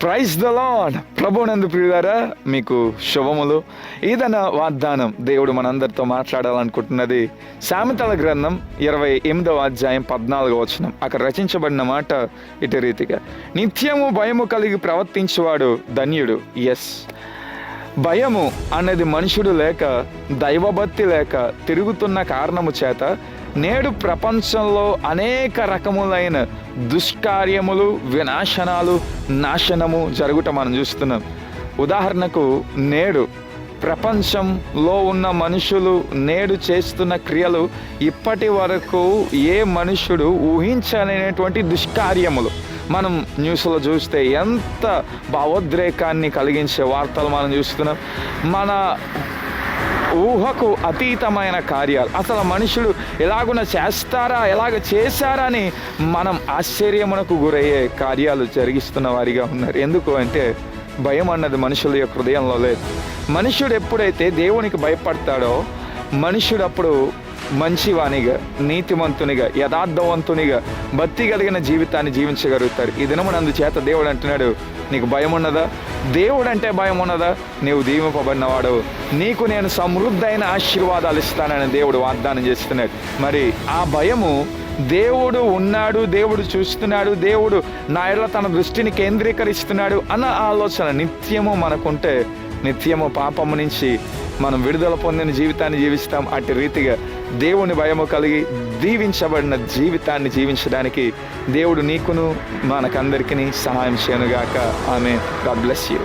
Praise the lord. ప్రభువునందు ప్రియులారా, మీకు శుభములు. ఏదైనా వాగ్దానం దేవుడు మనందరితో మాట్లాడాలనుకుంటున్నది సామెతల గ్రంథం 28వ అధ్యాయం 14వ వచనం. అక్కడ రచించబడిన మాట ఇటు రీతిగా: నిత్యము భయము కలిగి ప్రవర్తించువాడు ధన్యుడు. ఎస్, భయము అనేది మనుషుడు లేక దైవభక్తి లేక తిరుగుతున్న కారణము చేత నేడు ప్రపంచంలో అనేక రకములైన దుష్కార్యములు, వినాశనాలు, నాశనము జరుగుట మనం చూస్తున్నాం. ఉదాహరణకు, నేడు ప్రపంచంలో ఉన్న మనుషులు నేడు చేస్తున్న క్రియలు ఇప్పటి వరకు ఏ మనుషుడు ఊహించలేనటువంటి దుష్కార్యములు మనం న్యూస్లో చూస్తే ఎంత భావోద్రేకాన్ని కలిగించే వార్తలు మనం చూస్తున్నాం. మన ఊహకు అతీతమైన కార్యాలు, అసలు మనుషుడు ఎలాగున ఎలాగ చేశారా అని మనం ఆశ్చర్యమునకు గురయ్యే కార్యాలు జరిగిస్తున్న వారిగా ఉన్నారు. ఎందుకు అంటే భయం అన్నది మనుషుల యొక్క హృదయంలో లేదు. మనుషుడు ఎప్పుడైతే దేవునికి భయపడతాడో మనుషుడు అప్పుడు మంచివానిగా, నీతిమంతునిగా, యథార్థవంతునిగా, భక్తి కలిగిన జీవితాన్ని జీవించగలుగుతారు. ఈ దినమునందు చేత దేవుడు అంటున్నాడు, నీకు భయం ఉన్నదా? దేవుడు అంటే భయం ఉన్నదా? నీవు దీవింపబడినవాడు, నీకు నేను సమృద్ధైన ఆశీర్వాదాలు ఇస్తానని దేవుడు వాగ్దానం చేస్తున్నాడు. మరి ఆ భయము, దేవుడు ఉన్నాడు, దేవుడు చూస్తున్నాడు, దేవుడు నా ఎడల తన దృష్టిని కేంద్రీకరిస్తున్నాడు అన్న ఆలోచన నిత్యము మనకుంటే నిత్యము పాపము నుంచి మనం విడుదల పొందిన జీవితాన్ని జీవిస్తాం. అట్టి రీతిగా దేవుని భయము కలిగి దీవించబడిన జీవితాన్ని జీవించడానికి దేవుడు నీకును మనకందరికీ సహాయం చేయనుగాక. ఆమేన్. God bless you.